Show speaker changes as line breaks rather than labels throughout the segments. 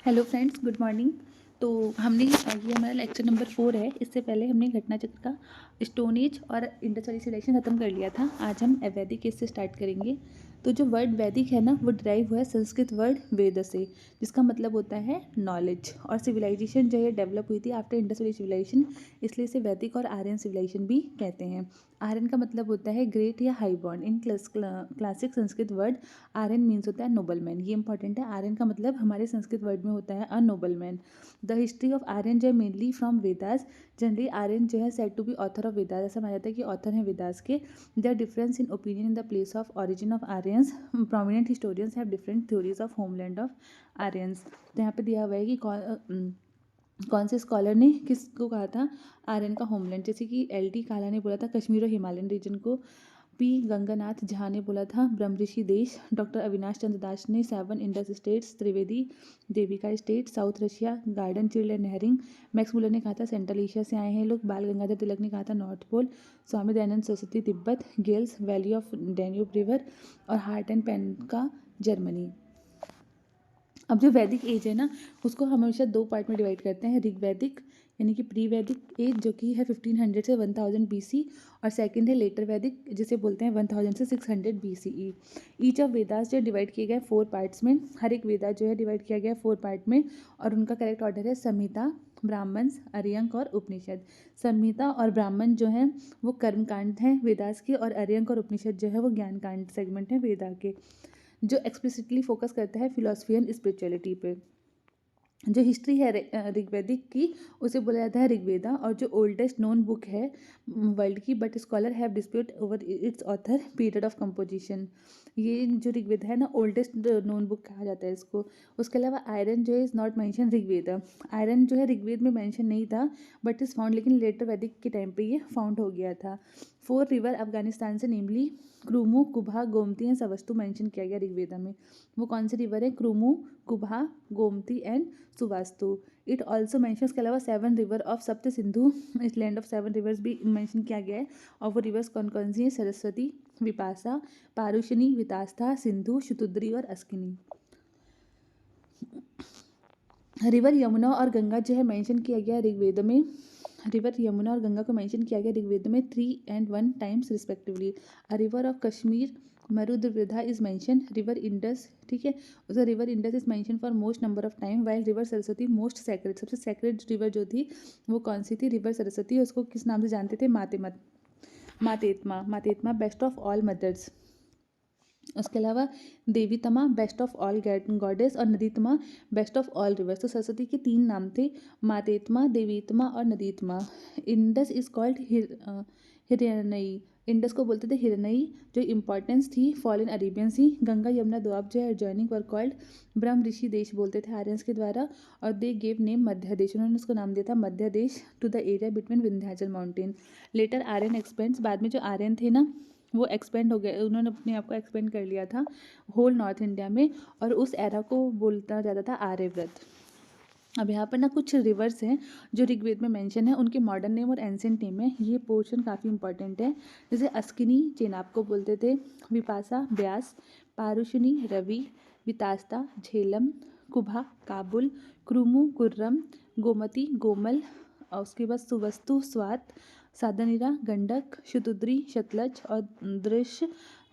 Hello friends, good morning. तो हमने ये हमारा लेक्चर नंबर 4 है। इससे पहले हमने घटना चक्र का स्टोन एज और इंडस वैली सिविलाइजेशन खत्म कर लिया था। आज हम वैदिक एज से स्टार्ट करेंगे। तो जो वर्ड वैदिक है ना, वो ड्राइव हुआ है संस्कृत वर्ड वेद से, जिसका मतलब होता है नॉलेज। और सिविलाइजेशन जो है डेवलप हुई थी आफ्टर इंडस वैली सिविलाइजेशन, इसलिए इसे वैदिक और आर्यन सिविलाइजेशन भी कहते हैं। आर्यन का मतलब होता है ग्रेट या high born. In classic Sanskrit word Aryan means होता है नोबलमैन। ये इंपॉर्टेंट है। आर्यन का मतलब हमारे संस्कृत वर्ड में होता है a nobleman. The history of Aryan जो है mainly from Vedas. Generally Aryan जो है said to be author of Vedas, ऐसा माना जाता है कि ऑथर हैं वेदास के। The difference in opinion in the place of origin of Aryans. Prominent historians have different theories of homeland of Aryans. तो यहाँ पे दिया हुआ है कि कौन से स्कॉलर ने किसको कहा था आर्यन का होमलैंड। जैसे कि एल टी काला ने बोला था कश्मीर और हिमालयन रीजन को। पी गंगानाथ झा ने बोला था ब्रह्मऋषि देश। डॉक्टर अविनाश चंद्र दास ने 7 Indus states, Trivedi Devika state, south Russia, garden chilled and nurturing. Max Muller ने कहा था सेंट्रल एशिया से आए हैं लोग। बाल गंगाधर तिलक ने कहा था north pole. Swami Dayanand Saraswati Tibet. Giles valley of Danube river. और हार्ट एंड पेन का जर्मनी। अब जो वैदिक एज है ना, उसको हम हमेशा 2 पार्ट में डिवाइड करते हैं। ऋग्वैदिक यानी कि प्री वैदिक एज जो कि है 1500 से 1000 BC, और सेकंड है लेटर वैदिक जिसे बोलते हैं 1000 से 600 BCE। ईच ऑफ वेदास जो डिवाइड किए गए 4 पार्ट्स में। हर एक वेदा जो है डिवाइड किया गया 4 पार्ट में, और उनका करेक्ट ऑर्डर है संहिता, ब्राह्मण्स, अर्यंक और उपनिषद। संहिता और ब्राह्मण जो हैं वो कर्मकांड हैं वेदास के, और अर्यंक और उपनिषद जो है वो ज्ञान कांड सेगमेंट हैं वेदा के, जो एक्सप्लिसिटली फोकस करता है फिलॉसफी एंड स्पिरिचुअलिटी पे। जो हिस्ट्री है ऋग्वैदिक की, उसे बोला जाता है ऋग्वेदा, और जो ओल्डेस्ट नोन बुक है वर्ल्ड की, but scholar have dispute over it's author, period of composition. ये जो ऋग्वेद है ना, ओल्डेस्ट नोन बुक कहा जाता है इसको। उसके अलावा आयरन जो है is not mention Rigveda. Iron जो है ऋग्वेद में मेंशन नहीं था, बट इज़ फाउंड, लेकिन लेटर वैदिक के टाइम पे ये फाउंड हो गया था। 4 रिवर अफगानिस्तान से namely Krumu, Kubha, Gomati and Suvastu mention किया गया ऋग्वेदा में। वो कौन से रिवर है? Krumu, Kubha, Gomati and Suvastu. It also mention, के अलावा 7 रिवर ऑफ सप्त सिंधु, इस लैंड ऑफ 7 रिवर्स भी मैंशन किया गया है। और वो रिवर्स कौन कौन सी है? सरस्वती, विपासा, पारुशनी, वितास्ता, सिंधु, शुतुद्री और अस्किनी। रिवर यमुना और गंगा जो है मेंशन किया गया ऋग्वेद में। रिवर यमुना और गंगा को मेंशन किया गया ऋग्वेद में 3 and 1 times respectively. A river of Kashmir Marudvridha is mention. River Indus, ठीक है, उसका river Indus is mention for most number of time, while river Saraswati most sacred. सबसे सैक्रेड रिवर जो थी वो कौन सी थी? रिवर सरस्वती। उसको किस नाम से जानते थे? Matetma. Matetma best of all mothers. उसके अलावा Devitama best of all goddess, और Naditama best of all rivers. तो सरस्वती के 3 नाम थे, मातेत्मा, देवीतमा और Naditama. Indus is called Hiranyai. Indus को बोलते थे हिरण्यई, जो इंपॉर्टेंस थी fallen Arabian sea. Ganga Yamuna Doab जो है एडजॉइनिंग वर कॉल्ड ब्रह्म ऋषि देश बोलते थे आर्यंस के द्वारा, और दे गेव नेम मध्य देश। उन्होंने उसको नाम दिया था Madhya Desh to the area between Vindhyachal mountain. Later Aryan expands, बाद में जो आर्यन थे ना वो एक्सपेंड हो गए, उन्होंने अपने आप को एक्सपेंड कर लिया था होल नॉर्थ इंडिया में, और उस एरा को बोलता जाता था आर्यव्रत। अब यहाँ पर ना कुछ रिवर्स हैं जो ऋग्वेद में मेंशन है, उनके मॉडर्न नेम और एंशिएंट नेम है। ये पोर्शन काफ़ी इंपॉर्टेंट है। जैसे अस्किनी चेनाब को बोलते थे, विपासा ब्यास, पारुशनी रवि, वितास्ता झेलम, कुभा काबुल, क्रूमु कुर्रम, गोमती गोमल, और उसके बाद सुवस्तु स्वात, साधनीरा गंडक, शुतुद्री शतलज, और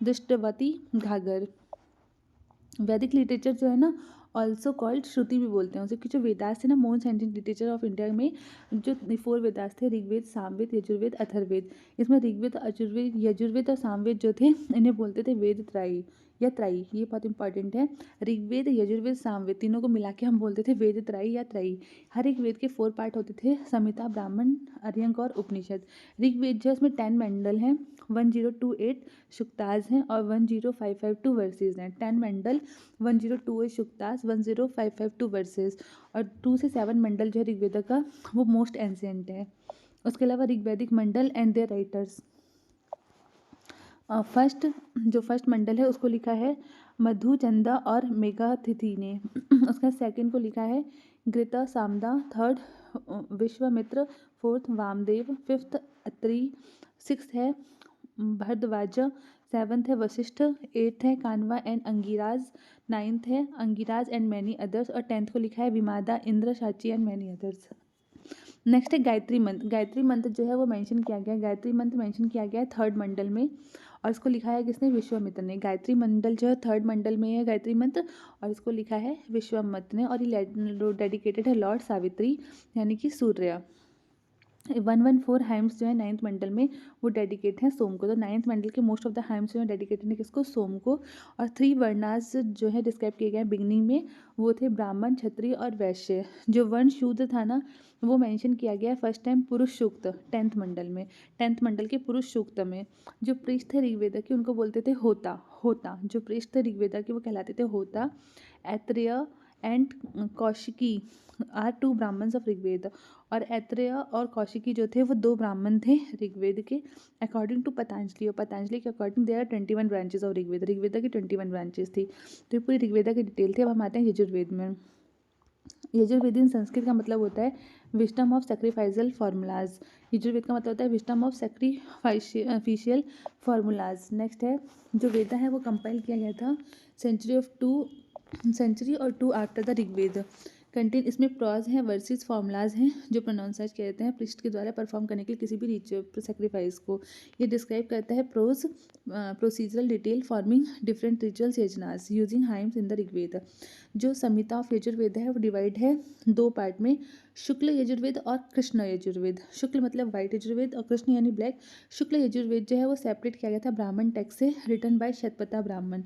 दृष्टवती घाघर। वैदिक लिटरेचर जो है ना ऑल्सो कॉल्ड श्रुति भी बोलते हैं उसे, क्योंकि जो वेदास थे ना most ancient literature of India में, जो 4 वेदास थे ऋग्वेद, सामवेद, यजुर्वेद, अथर्ववेद। इसमें ऋग्वेद, यजुर्वेद, यजुर्वेद और सामवेद जो थे इन्हें बोलते थे वेद त्राई या त्राई। ये बहुत इंपॉर्टेंट है। ऋग्वेद, यजुर्वेद, सामवेद तीनों को मिला के हम बोलते थे वेद त्राई या त्राई। हर एक वेद के 4 पार्ट होते थे, संहिता, ब्राह्मण, अर्यंक और उपनिषद। ऋग्वेद जो है उसमें 10 मंडल हैं, 1028 शुक्ताज हैं और 10552 वर्सेज हैं। 10 मंडल, 102 शुक्तास, 10552 वर्सेस, और 2 से 7 मंडल जो है ऋग्वेद का वो मोस्ट एंशिएंट है। उसके अलावा ऋग्वैदिक मंडल एंड देयर राइटर्स। फर्स्ट मंडल है उसको लिखा है मधु चंदा और मेघातिथि ने। उसका सेकंड को लिखा है Gritsamada, third Vishwamitra, fourth Vamadeva, fifth Atri, sixth है भरद्वाज, 7th है वशिष्ठ, 8th है कान्वा एंड अंगिराज, 9th है अंगिराज एंड मैनी अदर्स, और 10th को लिखा है विमादा, इंद्र, साची एंड मैनी अदर्स। नेक्स्ट है गायत्री मंत्र। गायत्री मंत्र जो है वो मेंशन किया गया है, गायत्री मंत्र मेंशन किया गया है 3rd मंडल में, और इसको लिखा है किसने? विश्वामित्र ने। गायत्री मंडल जो है 3rd मंडल में है गायत्री मंत्र, और इसको लिखा है विश्वामित्र ने, और ये डेडिकेटेड है लॉर्ड सावित्री यानी कि सूर्य। 114 हाइम्स जो है 9th मंडल में वो डेडिकेट हैं सोम को। तो 9th मंडल के मोस्ट ऑफ द हाइम्स जो है डेडिकेटेड है किसको? सोम को। और 3 वर्णास जो है डिस्क्राइब किए गए हैं बिगनिंग में, वो थे ब्राह्मण, क्षत्रिय और वैश्य। जो वर्ण शूद्र था ना, वो मेंशन किया गया फर्स्ट टाइम पुरुष सूक्त 10th मंडल में, 10th मंडल के पुरुष सूक्त में। जो प्रीस्ट थे ऋग्वेदा के उनको बोलते थे होता। होता जो प्रीस्ट थे ऋग्वेदा के वो कहलाते थे होता। Aitareya and Kaushitaki are 2 Brahmanas of Rigveda, और ऐत्रेय और कौशिकी जो थे वो 2 ब्राह्मण थे ऋग्वेद के अकॉर्डिंग टू पतंजलि, और पतंजलि के according there are 21 branches of Rigveda. Rigveda की 21 ब्रांचेस थी। तो ये पूरी ऋग्वेदा की डिटेल थी। अब हम आते हैं यजुर्वेद में। यजुर्वेद इन संस्कृत का मतलब होता है विस्डम ऑफ सैक्रिफाइसल फार्मूलाज। यजुर्वेद का मतलब होता है wisdom of sacrificial formulas. Next है जो वेदा है वो कंपाइल किया गया था सेंचुरी और 2 आफ्टर द ऋग्वेद। कंटेन इसमें प्रॉज हैं, वर्सेस, फार्मूलाज हैं जो प्रोनाउंसाइज किए जाते हैं प्रीस्ट के द्वारा परफॉर्म करने के लिए किसी भी रिचुअल सेक्रीफाइस को। ये डिस्क्राइब करता है procedural detail forming different rituals yajnas using hymns in the Rigveda. जो संहिता ऑफ यजुर्वेद है वो डिवाइड है 2 पार्ट में, शुक्ल यजुर्वेद और कृष्ण यजुर्वेद। शुक्ल मतलब वाइट यजुर्वेद और कृष्ण यानी ब्लैक। शुक्ल यजुर्वेद जो है वो सेपरेट किया गया था ब्राह्मण टेक्स्ट से, रिटन बाय शतपथा ब्राह्मण।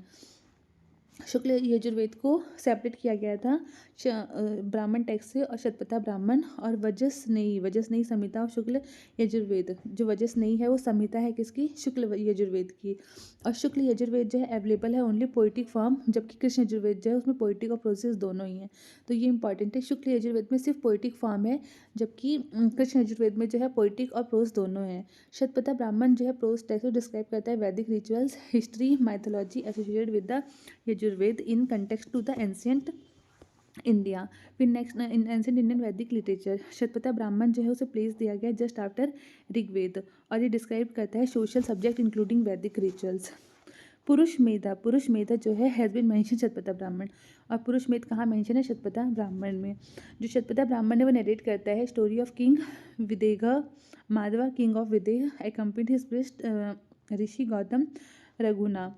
शुक्ल यजुर्वेद को सेपरेट किया गया था ब्राह्मण टेक्स्ट से और शतपथा ब्राह्मण। और वजसनेयी संहिता और शुक्ल यजुर्वेद, जो वजसनेयी है वो संहिता है किसकी? शुक्ल यजुर्वेद की। और शुक्ल यजुर्वेद जो है अवेलेबल है ओनली पोइटिक फॉर्म, जबकि कृष्ण यजुर्वेद जो है उसमें पोइटिक और प्रोसेस दोनों ही हैं। तो ये इंपॉर्टेंट है। शुक्ल यजुर्वेद में सिर्फ पोइटिक फॉर्म है, जबकि कृष्ण यजुर्वेद में जो है पोइटिक और प्रोस दोनों हैं। शतपथा ब्राह्मण जो है प्रोस टेक्स्ट को डिस्क्राइब करता है Vedic rituals, history, mythology associated with the Yajurveda in context to the ancient India. फिर next in ancient Indian Vedic literature Shatapatha Brahmana जो है उसे प्लेस दिया गया जस्ट आफ्टर ऋग्वेद, और ये डिस्क्राइब करता है सोशल सब्जेक्ट इंक्लूडिंग वैदिक रिचुअल्स। पुरुष मेधा जो है हैज़ बीन मेंशन शतपथा ब्राह्मण, और पुरुष मेध कहाँ मेंशन है? शतपथा ब्राह्मण में। जो शतपथा ब्राह्मण है वो नरेट करता है story of king Videha Madhava, king of Videha accompanied his priest rishi Gautama Rahugana.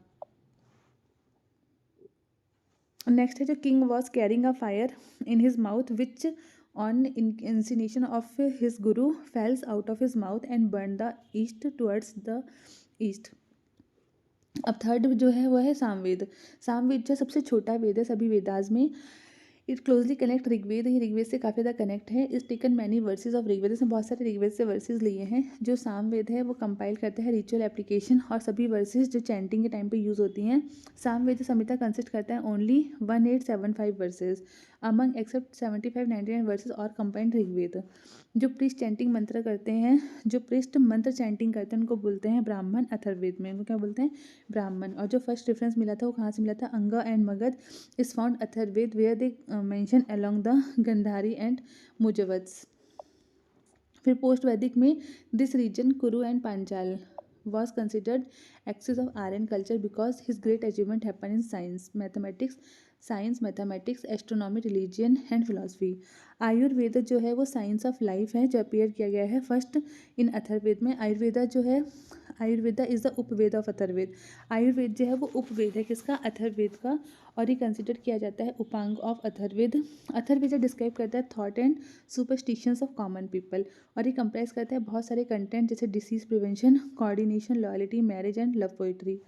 Next है जो king was carrying a fire in his mouth which on insinuation of his guru falls out of his mouth and burn the east towards the east. अब third जो है वो है सामवेद। सामवेद जो सबसे छोटा वेद है सभी वेदास में। इट क्लोजली कनेक्ट ऋग्वेद, ये ऋग्वेद से काफ़ी ज़्यादा कनेक्ट है। Is taken many verses of Rigveda, इसमें बहुत सारे ऋग्वेद से वर्सेज लिए हैं। जो सामवेद है वो कंपाइल करता है रिचुअल एप्लीकेशन, और सभी वर्सेज जो चैंटिंग के टाइम पे यूज़ होती हैं। सामवेद संहिता कंसिस्ट करता है only 1875 verses among except 75-99 verses और कंपाइंड ऋग्वेद। जो प्रीस्ट चैंटिंग मंत्र करते हैं, जो प्रीस्ट मंत्र चैंटिंग करते हैं उनको बोलते हैं ब्राह्मण। अथर्ववेद में उनको क्या बोलते हैं? ब्राह्मण। और जो फर्स्ट रेफरेंस मिला था वो कहाँ से मिला था? Anga and Magadha is found Atharvaveda where they mention along the Gandhari and Mujavats. फिर पोस्ट वैदिक में this region Kuru and Panchala was considered axis of Aryan culture because his great achievement happened in science, mathematics, astronomy, religion and philosophy. Ayurveda जो है वो science of life है जो appear किया गया है फर्स्ट इन अथर्ववेद में। आयुर्वेदा जो है Ayurveda is the Upaveda of Atharvaveda. Ayurveda जो है वो उपवेद है किसका? अथर्ववेद का, और ये कंसिडर किया जाता है उपांग ऑफ अथर्ववेद। अथर्ववेद डिस्क्राइब करता है thought and superstitions of common people, और ये कंप्राइज करता है बहुत सारे कंटेंट जैसे disease prevention, coordination, loyalty, marriage and love poetry.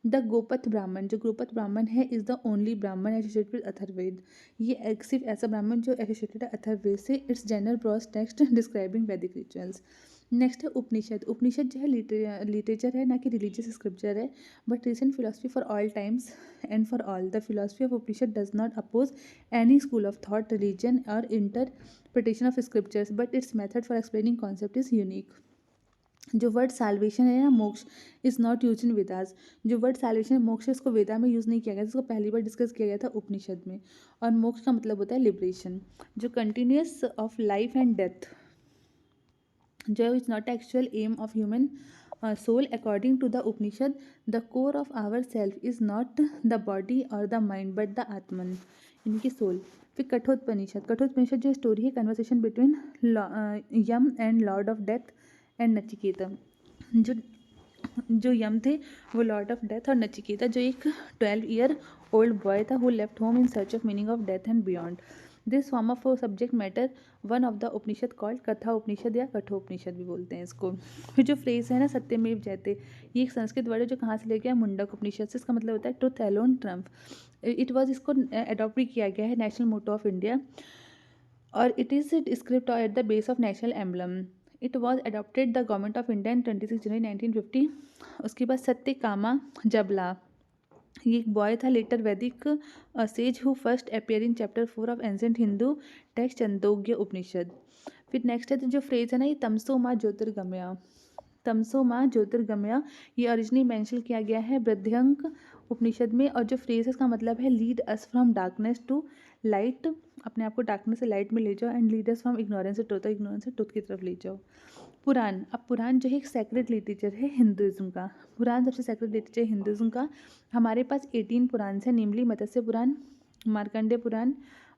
The Gopatha ब्राह्मण, जो गोपथ ब्राह्मण है इज द ओनली ब्राह्मण एसोसिएटेड विद अथर्ववेद। ये सिर्फ ऐसा ब्राह्मण जो एसोसिएटेड है अथर्ववेद से। It's general Bros text describing वैदिक रिचुअल्स। नेक्स्ट है उपनिषद। उपनिषद जो है लिटरेचर है ना कि रिलीजियस स्क्रिप्चर है, but recent philosophy for all times and for all. The philosophy of Upanishad does not oppose any school of thought, religion और interpretation of scriptures, but its method for explaining concept is unique. जो word salvation है ना moksha is not use in Vedas. जो word solvation मोक्ष है इसको वेदा में use नहीं किया गया, इसको पहली बार डिस्कस किया गया था उपनिषद में। और मोक्ष का मतलब होता है लिबरेशन। जो continuous of life and death जो है it's not actual aim of human soul. According to the Upanishad, the core of our self is not the body or the mind but the Atman, इनकी soul. फिर कठोपनिषद. कठोपनिषद जो story है conversation between Yama and lord of death and Nachiketa. जो जो यम थे वो Lord of death और नचिकेता जो एक 12 ईयर ओल्ड बॉय था who left home in search of meaning of death and beyond. This form of subject matter one of the Upanishad called कथा उपनिषद या कठोपनिषद भी बोलते हैं इसको. फिर जो फ्रेज है ना सत्यमेव जयते, ये एक संस्कृत वर्ड है जो कहाँ से ले गया, मुंडक उपनिषद से. इसका मतलब होता है truth alone triumph. It was, इसको अडॉप्ट भी किया गया है नेशनल मोटो ऑफ इंडिया और it is script at the base of national emblem. It was adopted the government of India in 26 January 1950. उसके बाद सत्य कामा जबला, ये एक बॉय था later Vedic sage who first appear in chapter 4 of ancient Hindu text Chandogya Upanishad. फिर next है तो जो फ्रेज है ना ये तमसो माँ ज्योतिर्गमया. तमसो माँ ज्योतिर्गमया ये ओरिजिनली मेंशन किया गया है बृहद्रंक उपनिषद में. और जो फ्रेज है इसका मतलब है lead us from darkness to light, अपने आप को डार्कनेस से लाइट में ले जाओ. And lead us from ignorance से ट्रुथ, इग्नोरेंस से ट्रुथ की तरफ ले जाओ. पुराण, अब पुराण जो है एक सेक्रेट लिटरेचर है हिंदुज़म का. पुराण सबसे सेक्रेट लिटरेचर हिंदुज़म का. हमारे पास 18 पुराण हैं, नेमली मत्स्य पुराण, मार्कंडेय पुराण,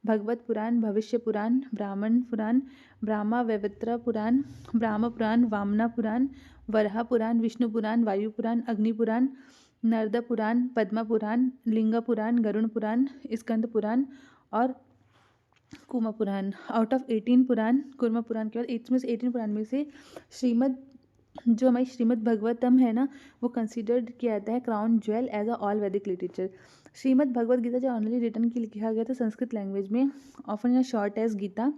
भगवत पुराण, भविष्य पुराण, ब्राह्मण पुराण, ब्रह्मा वैवर्त पुराण, ब्रह्म पुराण, वामना पुराण, वराह पुराण, विष्णु पुराण, वायु पुराण, अग्नि पुराण, नर्द पुराण, पद्म पुराण, लिंग पुराण, गरुण पुराण, स्कंद पुराण और कुर्म पुराण. आउट ऑफ 18 पुराण, कुर्म पुराण के बाद 18 पुराण में से श्रीमद् जो हमारी श्रीमद् भगवतम है ना वो कंसिडर्ड किया जाता है crown jewel as a all Vedic literature. Shrimad Bhagavad Gita जो ऑनली रिटर्न की लिखा गया था संस्कृत लैंग्वेज में, often in short as Gita.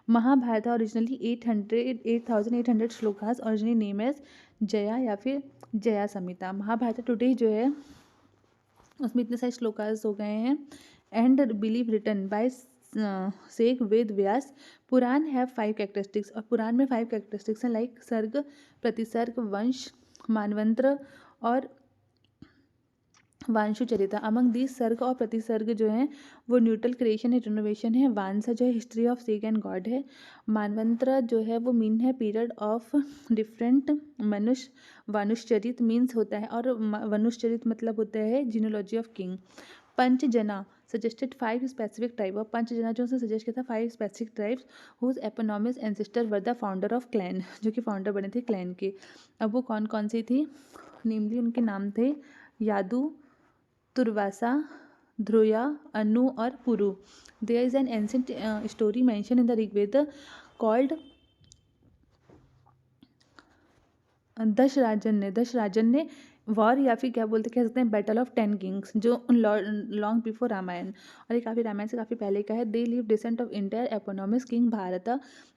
Mahabharata originally 8,800 shlokas originally name as Jaya या फिर जया संहिता. महाभारत टुडे जो है उसमें इतने सारे श्लोकास हो गए हैं. And believe written by sage Ved Vyas. Purana have 5 characteristics और पुराण में 5 कैरेक्टरिस्टिक्स हैं लाइक सर्ग, प्रतिसर्ग, वंश, मानवंत्र और वांशु चरिता. अमंग दीज सर्ग और प्रतिसर्ग जो हैं वो न्यूट्रल क्रिएशन है, रिनोवेशन है. वांसा जो है हिस्ट्री ऑफ सेग एंड गॉड है. मानवंत्र जो है वो मीन है पीरियड ऑफ डिफरेंट मनुष्य. वानुश्चरित मीन्स होता है और वनुश्चरित मतलब होता है genealogy of king. Panchajana suggested 5 specific tribe. और पंचजना जो उसने सजेस्ट किया था 5 specific tribes whose eponymous ancestor were the founder of clan, जो कि फाउंडर बने थे क्लैन के. अब वो कौन कौन सी थी, नेमली उनके नाम थे यादू, तुर्वासा, ध्रुया, अनु और Puru. There is an ancient story mention in the Rigveda called Dasharajna ने वॉर या फिर क्या बोलते कह सकते हैं बैटल ऑफ 10 किंग्स जो लॉन्ग बिफोर रामायण, और ये काफ़ी रामायण से काफ़ी पहले का है. They live descent of entire eponymous king Bharata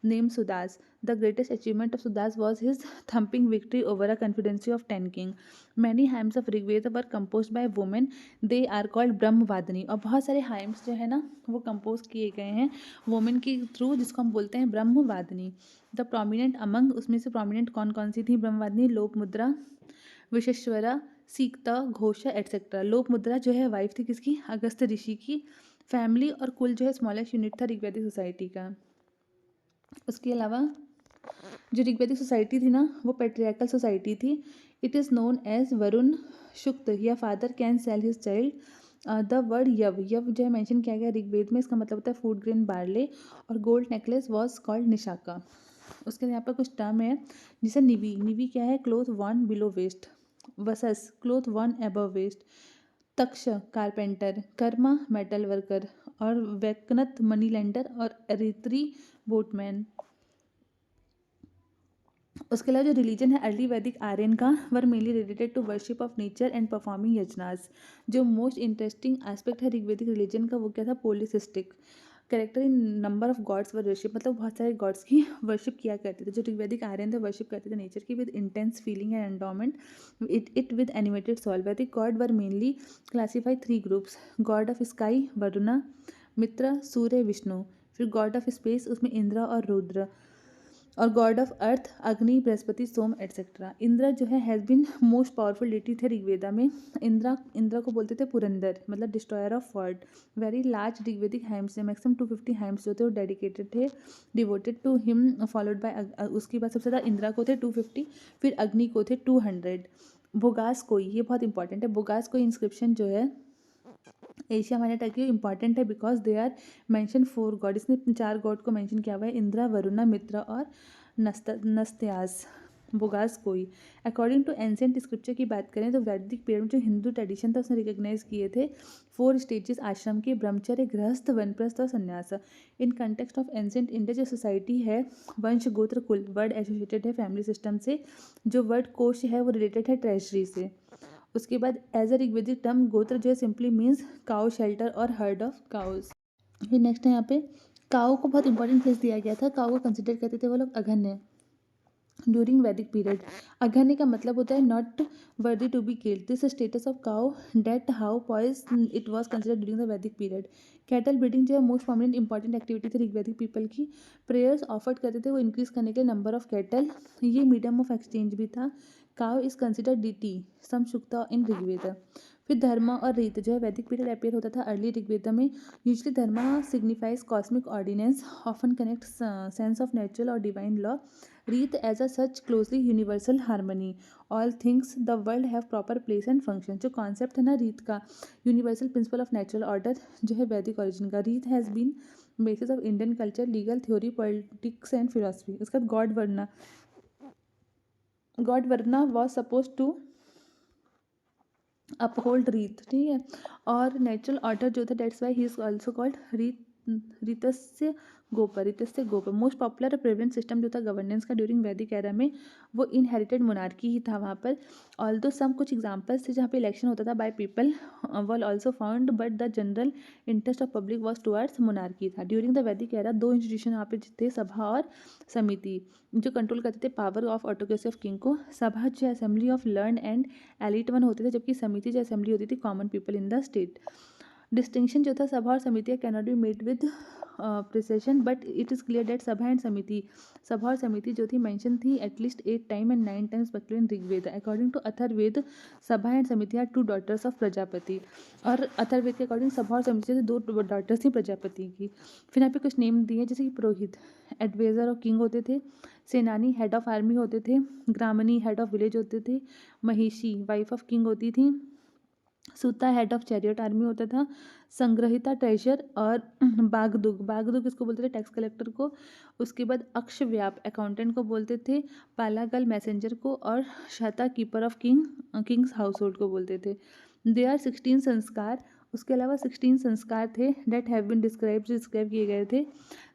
name Sudas. The greatest achievement of Sudas was his thumping victory over a confederacy of 10 king. Many hymns of Rigveda were compose by women, they are called Brahmavadini. और बहुत सारे hymns जो है ना वो compose किए गए हैं वुमेन के थ्रू जिसको हम बोलते हैं ब्रह्मवादिनी. द प्रोमिनेंट अमंग, उसमें से प्रोमिनेंट कौन कौन सी थी ब्रह्मवादिनी, लोपमुद्रा, विश्वेश्वरा, सीकता, घोषा एटसेट्रा. लोपमुद्रा जो है वाइफ थी किसकी, अगस्त ऋषि की. फैमिली और कुल जो है स्मॉलेस्ट यूनिट था ऋग्वैदिक सोसाइटी का. उसके अलावा जो ऋग्वैदिक सोसाइटी थी ना वो पेट्रियार्कल सोसाइटी थी. It is known as Varuna Sukta या father can sell his child. The word yava, yava जो है मेंशन किया गया ऋग्वेद में, इसका मतलब होता है फूड ग्रेन बार्ले. और गोल्ड नेकलेस वॉज कॉल्ड निशाका. उसके यहाँ पर कुछ टर्म है जैसे निवी. निवी क्या है, cloth one below waist. Vasas, cloth one above waist. Taksha, carpenter. Karma, metal worker. और वैकनत, मनी लेंडर. और एरित्री, बोटमैन. उसके अलावा जो रिलीजन है अर्ली वैदिक आर्यन का were mainly related to worship of nature and performing yajnas. जो मोस्ट इंटरेस्टिंग एस्पेक्ट है ऋग्वैदिक रिलीजन का वो क्या था, polycystic. Character in number of gods were worship, मतलब बहुत सारे गॉड्स की वर्शिप किया करते थे. जो ऋग्वैदिक आर्यन थे वर्शिप करते थे नेचर की with intense feeling and endowment it with animated soul. Vedic god were mainly classify 3 groups. God of sky Varuna, Mitra, Surya, Vishnu. फिर गॉड ऑफ स्पेस उसमें इंद्र और रुद्र. और गॉड ऑफ अर्थ अग्नि, बृहस्पति, सोम एटसेट्रा। इंद्र जो है has been most powerful deity थे ऋग्वेदा में। इंद्र को बोलते थे पुरंदर, मतलब destroyer of world. Very large Rigvedic hymns, maximum 250 hymns जो थे वो डेडिकेटेड थे, devoted to him, followed by, उसके बाद सबसे ज़्यादा इंद्रा को थे 250, फिर अग्नि को थे 200। बोगास कोई, ये बहुत इंपॉर्टेंट है, बोगास कोई इंस्क्रिप्शन जो है एशिया माइनर टाइप की इंपॉर्टेंट है because they are mention 4 god. इसने 4 गॉड को मेंशन किया हुआ है, इंद्रा, वरुणा, मित्र और नस्त्यास। बोगास कोई। अकॉर्डिंग टू एंसेंट स्क्रिप्चर की बात करें तो वैदिक पीरियड में जो हिंदू ट्रेडिशन था उसने रिकॉग्नाइज किए थे 4 स्टेजेस आश्रम के, ब्रह्मचर्य, गृहस्थ, वनप्रस्थ और संन्यास। In context of ancient India जो सोसाइटी है, वंश, गोत्र, कुल, वर्ड एसोसिएटेड है फैमिली सिस्टम से। जो वर्ड कोश है वो रिलेटेड है ट्रेजरी से। उसके बाद एज अ ऋग्वेदिक टर्म गोत्र जो है सिंपली मीन्स काउ, शेल्टर और हर्ड ऑफ काउज। फिर नेक्स्ट है यहाँ पे काउ को बहुत इंपॉर्टेंट प्लेस दिया गया था। काउ को कंसिडर करते थे वो लोग अघन्य ड्यूरिंग वैदिक पीरियड। अघन्य का मतलब होता है not worthy to be killed. This status of cow that how poise it was consider during the Vedic period. Cattle breeding जो है मोस्ट प्रोमिनेंट इंपॉर्टेंट एक्टिविटी थी ऋग्वैदिक पीपल की। प्रेयर्स ऑफर्ड करते थे वो इंक्रीज करने के लिए नंबर ऑफ कैटल, ये मीडियम ऑफ एक्सचेंज भी था। काउ इज कंसिडर डीटी समशुक्ता इन ऋग्वेद। फिर धर्म और रीत जो है वैदिक पीरियड अपेयर होता था अर्ली ऋग्वेद में। Usually dharma signifies cosmic ordinance, often connect sense of natural और divine law. Rita as a such closely universal harmony, all things the world have proper place and function. जो कॉन्सेप्ट है ना रीत का, universal principle of natural order, जो है Vedic origin का। Rita has been basis of Indian culture, legal theory, politics and philosophy. उसके बाद God वरना वॉज सपोज टू अपहोल्ड रीत, ठीक है। और नेचुरल ऑर्डर जो था that's why he is also called Ritasya Gopa. Most popular और प्रेवलेंट सिस्टम जो था गवर्नेंस का ड्यूरिंग वैदिक एरा में वो इनहेरिटेड मोनार्की ही था वहाँ पर। ऑल्दो सम कुछ एग्जांपल्स थे जहाँ पे इलेक्शन होता था by people wall also found, but the general interest of public was towards monarchy था। ड्यूरिंग द वैदिक एरा 2 इंस्टीट्यूशन यहाँ पे थे, सभा और समिति, जो कंट्रोल करते थे power of autocracy of king को। सभा जो assembly of learn and elite one होते थे, जबकि समिति जो असेंबली होती थी common people in the state. Distinction जो था सभा और Samiti can not be made with precision, but it is clear that Sabha और समिति जो थी मेंशन थी at least 8 time and 9 times particular in Rigveda. According to Atharvaveda Sabha and समिति आर 2 डॉटर्स ऑफ प्रजापति। और अथर्ववेद के अकॉर्डिंग सभा और समिति से 2 डॉटर्स थी प्रजापति की। फिर यहाँ पे कुछ नेम दिए जैसे कि पुरोहित एडवाइजर ऑफ किंग होते थे, सेनानी हेड ऑफ आर्मी होते थे, ग्रामणी हेड ऑफ विलेज होते थे, महिषी वाइफ ऑफ किंग होती थी, सूता हेड ऑफ चैरियट आर्मी होता था, संग्रहिता ट्रेजर और बागदुग इसको बोलते थे टैक्स कलेक्टर को। उसके बाद अक्षव्याप अकाउंटेंट को बोलते थे, पालागल मैसेंजर को, और Shata keeper of kings household को बोलते थे। दे आर 16 संस्कार, उसके अलावा 16 संस्कार थे डेट हैव बीन डिस्क्राइब किए गए थे।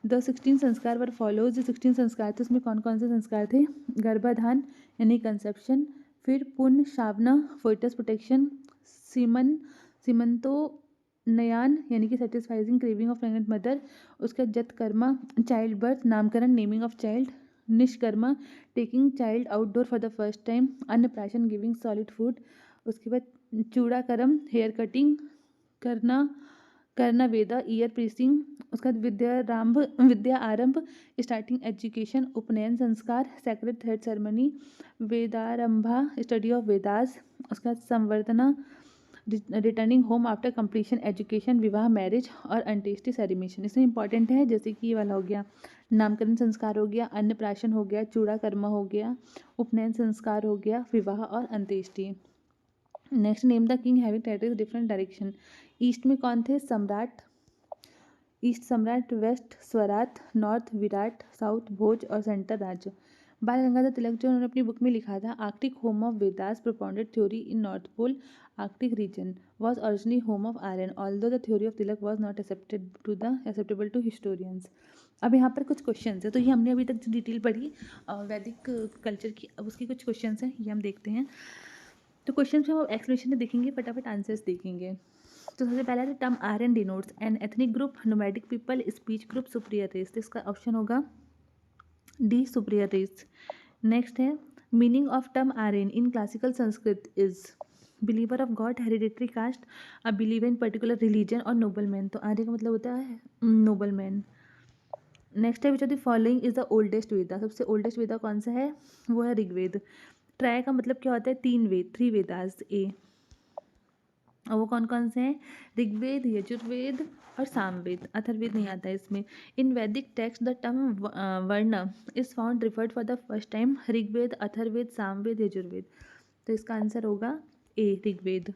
द 16 संस्कार वर फॉलोज। जो 16 संस्कार थे उसमें कौन कौन से संस्कार थे? गर्भाधान यानी कंसेप्शन, फिर पुण्य शावना फोइटस प्रोटेक्शन, सीमंतो नयान यानी कि satisfying craving of pregnant mother, उसका Jatakarma child birth Namakarana naming of child, Nishkramana taking child outdoor for the first time, Annaprashana giving solid food, उसके बाद चूड़ाकरम हेयर कटिंग करना वेदा ईयर प्रीसिंग, उसका बाद विद्या आरंभ starting education, Upanayana Sanskar sacred thread ceremony, Vedarambha study of Vedas, उसका बाद Samavartana returning home after completion education, Vivaha marriage और Antyeshti ceremony. इसमें इंपॉर्टेंट है जैसे कि ये वाला हो गया नामकरण संस्कार हो गया, अन्नप्राशन हो गया, चूड़ा कर्म हो गया, उपनयन संस्कार हो गया, विवाह और अंत्येष्टि। Next name the king having territories different direction. East में कौन थे? सम्राट, ईस्ट सम्राट, वेस्ट स्वराट, नॉर्थ विराट, साउथ भोज और सेंटर राज्य। बाल गंगाधर तिलक जो उन्होंने अपनी बुक में लिखा था Arctic home of Vedas propounded theory in north pole arctic region was originally home of iron although the theory of Tilak was not acceptable to historians. अब यहाँ पर कुछ क्वेश्चन है, तो ये हमने अभी तक जो डिटेल पढ़ी वैदिक कल्चर की, अब उसकी कुछ क्वेश्चन हैं ये हम देखते हैं। तो क्वेश्चन में हम एक्सप्लेनेशन देखेंगे, फटाफट आंसर्स देखेंगे। तो सबसे पहला है term Aryan denotes an ethnic group, nomadic people, speech group, superior race. तो इसका ऑप्शन होगा डी सुपीरियर रेस। नेक्स्ट है meaning of term Aryan in classical Sanskrit is believer of god, hereditary caste, a believer in particular religion और noble man. तो आर्य का मतलब होता है नोबल मैन। नेक्स्ट है which of the following is the oldest Veda, सबसे oldest वेदा कौन सा है, वो है ऋग्वेद। ट्राय का मतलब क्या होता है, तीन वेद, थ्री वेदास ए, और वो कौन कौन से हैं, ऋग्वेद, यजुर्वेद और सामवेद, अथर्ववेद नहीं आता है इसमें। In Vedic text the term varna is found referred for the first time Rigveda, Atharvaveda, Samaveda, Yajurveda. तो इसका आंसर होगा ए, ऋग्वेद।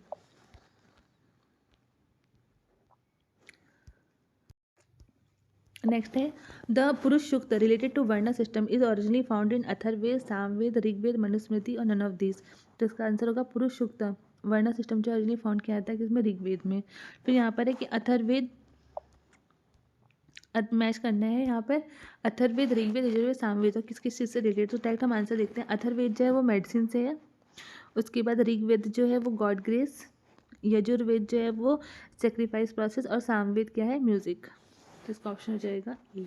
नेक्स्ट है the Purusha Sukta related to varna system is originally found in Atharvaveda, Samaveda, Rigveda, Manusmriti और नन ऑफ दिस। तो इसका आंसर होगा पुरुष सूक्त वर्ण सिस्टम जो ओरिजिनली फाउंड किया जाता है किसमें, ऋग्वेद में। फिर यहाँ पर है कि अथर्ववेद, मैच करना है यहाँ पर अथर्ववेद, ऋग्वेद, यजुर्वेद, सामवेद और किस किस चीज़ से रिलेटेड। तो डायरेक्ट हम आंसर देखते हैं। अथर्ववेद जो है वो मेडिसिन से है, उसके बाद ऋग्वेद जो है वो गॉड ग्रेस, यजुर्वेद जो है वो सेक्रीफाइस प्रोसेस और सामवेद क्या है, म्यूजिक। तो इसका ऑप्शन हो जाएगा ए।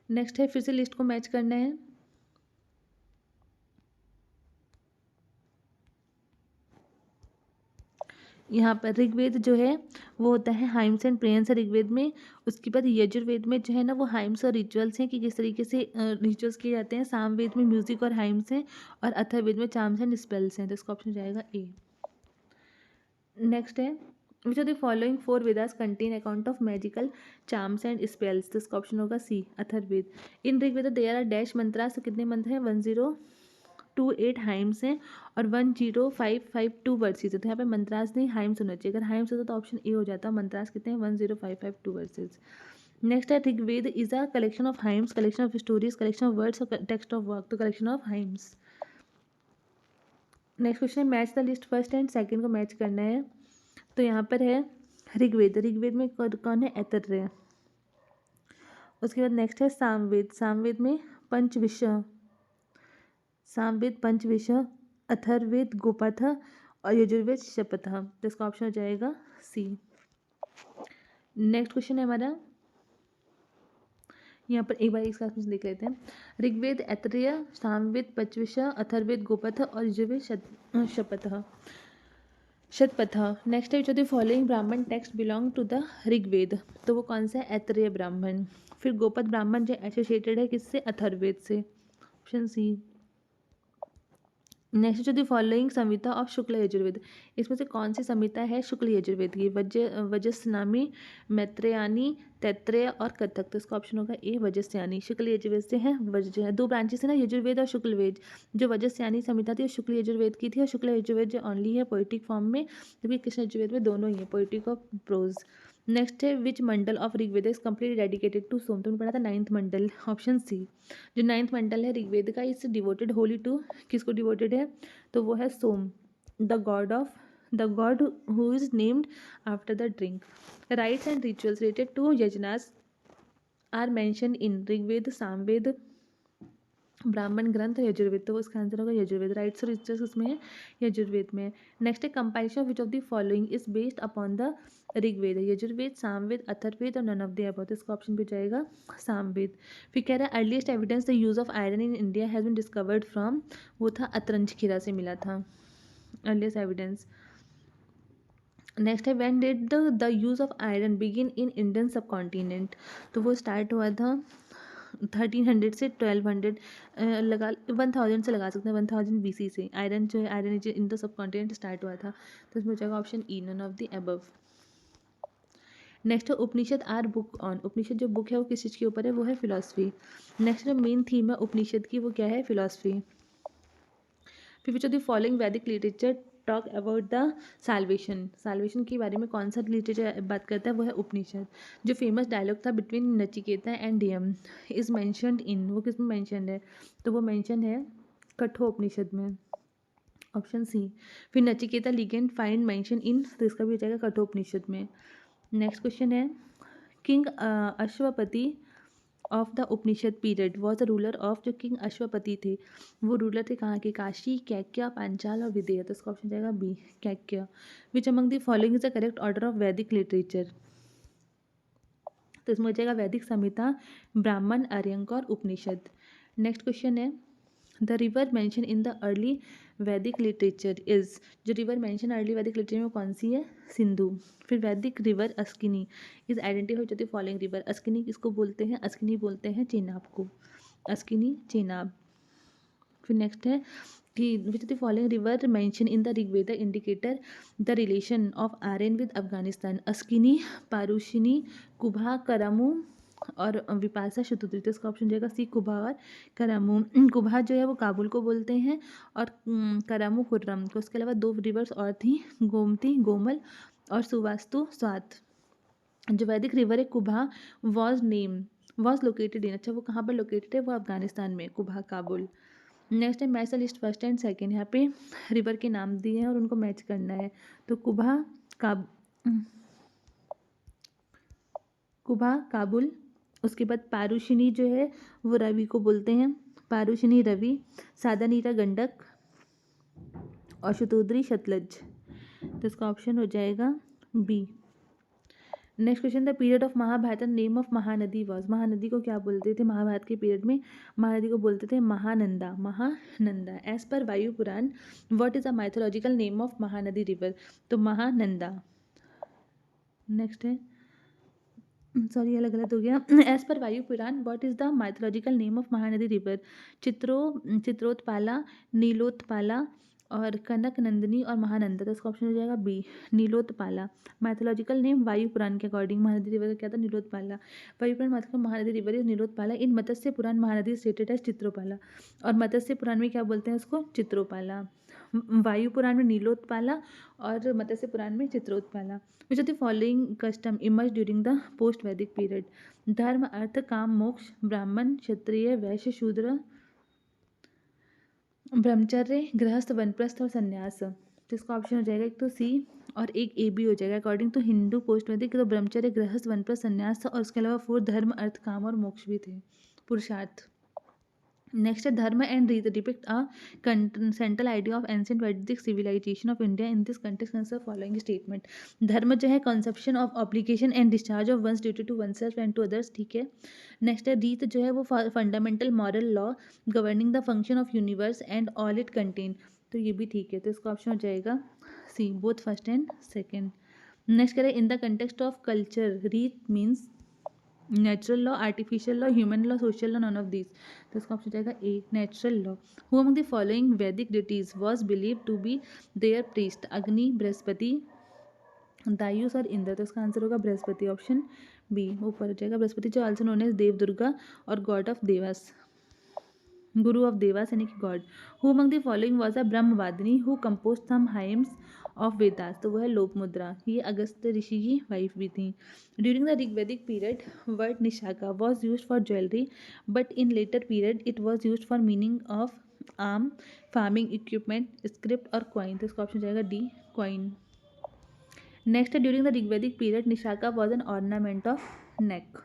नेक्स्ट है फिर से लिस्ट को मैच करना है। यहाँ पर ऋग्वेद जो है वो होता है हाइम्स एंड प्रेयर्स है ऋग्वेद में। उसके बाद यजुर्वेद में जो है ना वो हाइम्स और रिचुअल्स हैं कि किस तरीके से रिचुअल्स किए जाते हैं। सामवेद में म्यूजिक और हाइम्स हैं और अथर्ववेद में चार्म्स एंड स्पेल्स हैं। तो इसका ऑप्शन हो जाएगा ए। नेक्स्ट है which of the following four Vedas contain account of magical charms and spells. तो इसका ऑप्शन होगा सी, अथर्ववेद। इन Rigveda there are dash mantras, तो कितने मंत्र हैं, 1028 हाइम्स हैं और 10552 वर्सेज है। तो यहाँ पे मंत्रास नहीं हाइम्स होना चाहिए, अगर हाइम्स होता तो ऑप्शन ए हो जाता। मंत्रास कितने हैं, 10552 वर्सेज। नेक्स्ट है Rigveda is a collection of hymns, collection of stories, collection of words और टेक्स्ट ऑफ वर्क। तो collection of hymns. Next question है match the list first and second को मैच करना है। तो यहाँ पर है ऋग्वेद, ऋग्वेद में कौन है, ऐतरेय। उसके बाद नेक्स्ट है सामवेद, सामवेद में पंचविश, सामवेद पंचविश, अथर्ववेद गोपथ और यजुर्वेद शपथ। तो इसका ऑप्शन हो जाएगा सी। नेक्स्ट क्वेश्चन है हमारा, यहाँ पर एक बार इसका क्वेश्चन देख लेते हैं। ऋग्वेद ऐतरेय, सामवेद पंचविश, अथर्ववेद गोपथ और यजुर्वेद शपथ, शतपथ। नेक्स्ट है which of the following Brahmana text belong to the Rigveda. तो वो कौन सा है, ऐतरेय ब्राह्मण। फिर गोपथ ब्राह्मण जो एसोसिएटेड है किससे, अथर्ववेद से, ऑप्शन सी। नेक्स्ट जो the following Samhita of Shukla Yajurveda, इसमें से कौन सी संहिता है शुक्ल यजुर्वेद की, वजस्नामी, मैत्रेयानी, तैत्रेय और कथक। तो इसका ऑप्शन होगा ए, वजस्यानी। शुक्ल यजुर्वेद से है दो ब्रांचेस है ना, यजुर्वेद और शुक्ल वेद। जो वजस्यानी संहिता थी वो शुक्ल यजुर्वेद की थी और शुक्ल यजुर्वेद जो ओनली है पोइटिक फॉर्म में, जबकि कृष्ण यजुर्वेद में दोनों ही है, पोइटिक और प्रोज। नेक्स्ट है which mandala of Rigveda is completely dedicated to Soma. तुमने पढ़ा था नाइन्थ मंडल, ऑप्शन सी। जो नाइन्थ मंडल है ऋग्वेद का, इस डिवोटेड होली टू, किसको डिवोटेड है, तो वो है Soma, the god who is named after the drink. Rites and rituals related to yajnas are mention in Rigveda, Samaveda, Brahmana Granth, Yajurveda. तो इसका आंसर होगा यजुर्वेद। राइट्स और रिचुअल्स उसमें है, यजुर्वेद में। नेक्स्ट है compilation which of the following is based upon the Rigveda, Yajurveda, Samaveda, Atharvaveda और नन ऑफ द अबव। तो इसका ऑप्शन भी जाएगा सामवेद। फिर कह रहा है earliest evidence the use of iron in India has been discovered from, वो था अतरंजखीरा से मिला था अर्लीस्ट एविडेंस। नेक्स्ट है when did the use of iron begin in Indian subcontinent. तो वो स्टार्ट हुआ था 1300 से 1200, लगा 1000 से लगा सकते हैं, 1000 BC से आयरन जो है, iron age in the subcontinent start हुआ था। तो इसमें हो जाएगा option E, none of the above. Next है Upanishad are book on, Upanishad जो बुक है वो किस चीज़ के ऊपर है, वो है फिलॉसफी। नेक्स्ट जो मेन थीम है उपनिषद की वो क्या है, फिलॉसफी। फिर which of the following Vedic literature talk about the salvation, salvation के बारे में कौन सा लिटरेचर बात करता है, वो है उपनिषद। जो फेमस डायलॉग था between Nachiketa and Yama is mentioned in, वो किस में मैंशन है, तो वो मैंशन है कठोपनिषद में, ऑप्शन सी। फिर Nachiketa ligand find mention in, तो इसका भी हो जाएगा कठोपनिषद में। नेक्स्ट क्वेश्चन है king Ashwapati of the Upanishad period was the ruler of, जो किंग अश्वपति थे वो रूलर थे कहाँ के, काशी, कैक्य, पांचाल और विदेह। तो इसका ऑप्शन जाएगा B, Kaikeya. Which among the following is the correct order of Vedic literature. तो इसमें हो जाएगा वैदिक संहिता, ब्राह्मण, आर्यंक और उपनिषद। नेक्स्ट क्वेश्चन है the river mention in the early Vedic literature is, जो river mention early Vedic literature में कौन सी है, सिंधु। फिर Vedic river Asikni is identified with the following river, Asikni किसको बोलते हैं, अस्किनी बोलते हैं चेनाब को, अस्किनी चेनाब। फिर नेक्स्ट है कि which the following river mention in the Rigveda indicator the relation of Aryan with Afghanistan, Asikni, Parushni, Kubha, Krumu और विपाशा शतुद्री। तो इसका ऑप्शन जाएगा सी, कुभा और करामू। कुभा जो है वो काबुल को बोलते हैं और करामू खुर्रम को। उसके अलावा दो रिवर्स और थी, गोमती गोमल और सुवास्तु स्वात। जो वैदिक रिवर है कुभा वॉज लोकेटेड इन, अच्छा वो कहाँ पर लोकेटेड है, वो अफगानिस्तान में, कुभा काबुल। नेक्स्ट है match the list first and second, यहाँ पे रिवर के नाम दिए हैं और उनको मैच करना है। तो कुभा काबुल, उसके बाद पारुशिनी जो है वो रवि को बोलते हैं, पारुशिनी रवि, सादानीरा गंडक और शतुद्री सतलज। तो इसका ऑप्शन हो जाएगा B. Next question, the period of Mahabharata name of Mahanadi was, Mahanadi को क्या बोलते थे महाभारत के पीरियड में, महानदी को बोलते थे Mahananda, Mahananda. As per Vayu Purana what is the mythological name of Mahanadi river, तो महानंदा। नेक्स्ट है, सॉरी अलग गलत हो गया, as per Vayu Purana what is the mythological name of Mahanadi river, Chitrotpala, Nilotpala और कनक नंदिनी और महानंदा। तो इसका ऑप्शन हो जाएगा बी, नीलोत्पाला। माइथोलॉजिकल नेम वायु पुराण के अकॉर्डिंग महानदी रिवर का क्या था, Nilotpala. Vayu Purana mythological Mahanadi river is Nilotpala, in Matsya Purana Mahanadi stated as Chitropala, और मत्स्य पुराण में क्या बोलते हैं उसको, चित्रोपाला। वायु पुराण में नीलोत्पाला और मत्स्य पुराण में Chitrotpala. Which of the following custom emerge during the post वैदिक पीरियड, धर्म अर्थ काम मोक्ष, ब्राह्मण क्षत्रिय वैश्य शूद्र, ब्रह्मचर्य गृहस्थ वनप्रस्थ और संन्यास। तो इसका ऑप्शन हो जाएगा एक तो सी और एक ए बी हो जाएगा। अकॉर्डिंग टू हिंदू पोस्ट वैदिक तो ब्रह्मचर्य गृहस्थ वनप्रस्थ संन्यास था, और उसके अलावा 4 धर्म अर्थ काम और मोक्ष भी थे, पुरुषार्थ। नेक्स्ट है dharma and rita depict a central idea of ancient Vedic civilization of India in this context consider following statement. Dharma जो है conception of obligation and discharge of one's duty to one self and to others, ठीक है। Next है रीत जो है वो fundamental moral law governing the function of universe and all it contain, तो ये भी ठीक है। तो इसका ऑप्शन हो जाएगा C, both first and second. Next करें, in the context of culture rita means natural law, artificial law, human law, social law, none of these. तो इसका ऑप्शन जाएगा A, natural law. Who among the following Vedic deities was believe to be their priest, Agni, Brihaspati, दायुस और इंद्र। तो इसका answer होगा Brihaspati, option B ऊपर हो जाएगा। बृहस्पति जो also known as Dev Durga और god of devas, guru of devas यानी कि god. Who among the following was a Brahmavadini who compose some hymns of Vedas, तो वह है लोपमुद्रा, ये अगस्त ऋषि की वाइफ भी थी। During the Rigvedic period word nishka was use for jewellery but in later period it was use for meaning of arm, farming equipment, script और coin. तो इसका ऑप्शन जाएगा D, coin. Next during the Rigvedic period nishka was an ornament of neck.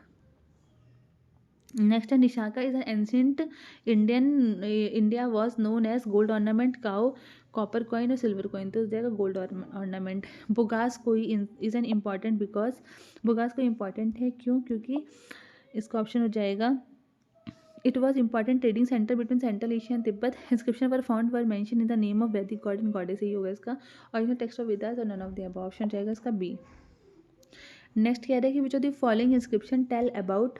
Next है nishka is an ancient India was known as gold ornament, cow, copper coin और silver coin. तो जाएगा gold ornament. बुगास कोई is an important because, Boghazkoi important है क्यों, क्योंकि इसका option हो जाएगा it was important trading centre between central Asia and Tibet. Inscription were found were mention in the name of Vedic god and goddess, ही होगा इसका। ओरिजिनल टेक्स्ट ऑफ वेदास और none of the above, option जाएगा इसका बी। नेक्स्ट कह रहे हैं कि which of the following inscription tell about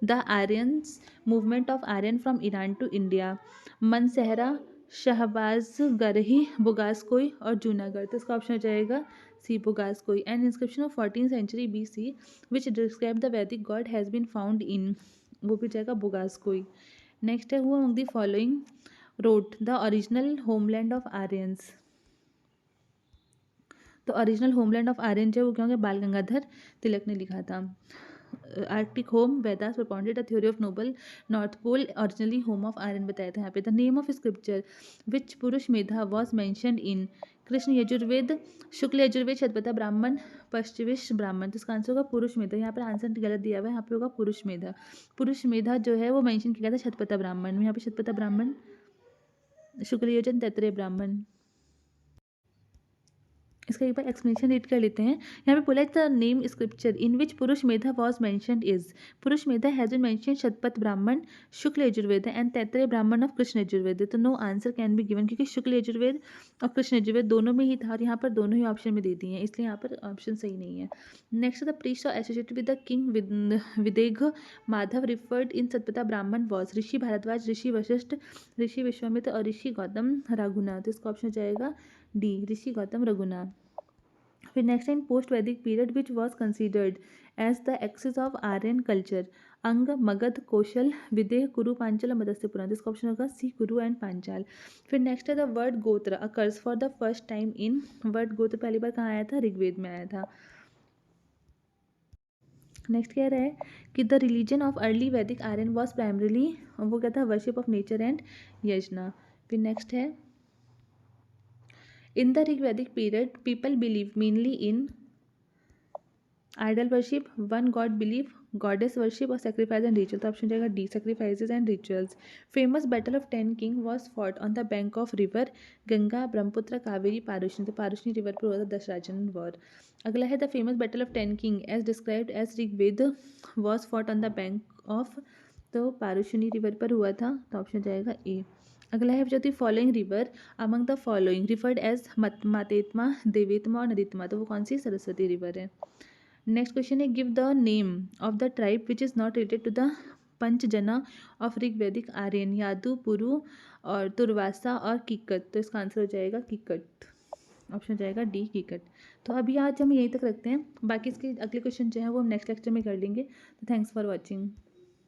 the Aryans movement of Aryan from Iran to India, Mansehra, Shahbaz Garhi, Boghazkoi और जूनागढ़। तो इसका ऑप्शन हो जाएगा C, Boghazkoi. And inscription of 14th century BC which describe the Vedic god has been found in, वो भी जाएगा Boghazkoi. Next है who among the following wrote the original homeland of Aryans, तो ओरिजिनल होमलैंड ऑफ आर्यन जो है वो क्या होंगे, बाल गंगाधर तिलक ने लिखा था। Arctic home Vedas propounded the theory of noble north pole, originally home of Aryan बताया था यहाँ पे। The name of scripture which Purusha Medha was mentioned in, Krishna Yajurveda, Shukla Yajurveda, Shatapatha Brahmana, पश्चिविश ब्राह्मण। तो इसका आंसर होगा पुरुष मेधा। यहाँ पर आंसर गलत दिया हुआ है, यहाँ पे होगा पुरुष मेधा। पुरुष मेधा जो है वो मेंशन किया गया था शतपथा ब्राह्मण में, यहाँ पे शतपथा ब्राह्मण, शुक्ल यजन, तैत्रेय ब्राह्मण। इसका एक बार एक्सप्लेनेशन रीड कर लेते हैं। यहाँ पे बोला है the name scripture in which Purusha Medha was mentioned is, पुरुष मेधा has been mention Shatapatha Brahmana, Shukla Yajurveda and Taittiriya ब्राह्मण ऑफ कृष्ण यजुर्वेद। तो no answer can be given, क्योंकि शुक्ल यजुर्वेद और कृष्ण यजुर्वेद दोनों में ही था और यहाँ पर दोनों ही ऑप्शन में दे दिए हैं, इसलिए यहाँ पर ऑप्शन सही नहीं है। Next the priest associated with the king Videgha Madhava referred in Satapatha Brahmana was Rishi Bharadwaj, Rishi Vashishtha, Rishi Vishwamitra और ऋषि गौतम रघुनाथ। तो इसका ऑप्शन हो जाएगा डी, ऋषि गौतम रघुनाथ। फिर नेक्स्ट इन पोस्ट वैदिक period which was considered as the axis of Aryan culture, Anga, Magadh, कौशल, विदेह, कुरु, पांचाल और मत्स्य पुराण। इसका ऑप्शन होगा सी, कुरु एंड पांचाल। फिर नेक्स्ट है द वर्ड गोत्र occurs for the first time in, word गोत्र पहली बार कहाँ आया था, ऋग्वेद में आया था। नेक्स्ट कह रहा है कि the religion of early Vedic Aryan was primarily, वो क्या था, वर्शिप ऑफ नेचर एंड यजना। फिर नेक्स्ट है इन the Rig Vedic period people believe mainly in idol worship, one god believe, goddess worship और सेक्रीफाइस एंड रिचुअल। तो ऑप्शन जाएगा D, sacrifices and rituals. Famous battle of 10 king was fought on the bank of river Ganga, Brahmaputra, Kaveri, Parushni. तो Parushni river पर हुआ था दशराजन war. अगला है the famous battle of 10 king as described as Rigveda was fought on the bank of, तो Parushni river पर हुआ था, तो ऑप्शन जाएगा ए। अगला है जो the following river among the following referred as मातेत्मा, देवेत्मा और नदीत्मा। तो वो कौन सी, सरस्वती रिवर है। नेक्स्ट क्वेश्चन है give the name of the tribe which is not related to the Panchajana of Rig Vedic Aryan, यादु, पुरु और तुर्वासा और किक्कट। तो इसका आंसर हो जाएगा किक्कट, ऑप्शन जाएगा डी, किक्कट। तो अभी आज हम यहीं तक रखते हैं, बाकी इसके अगले क्वेश्चन जो है वो हम नेक्स्ट लेक्चर में कर लेंगे। तो थैंक्स फॉर वॉचिंग।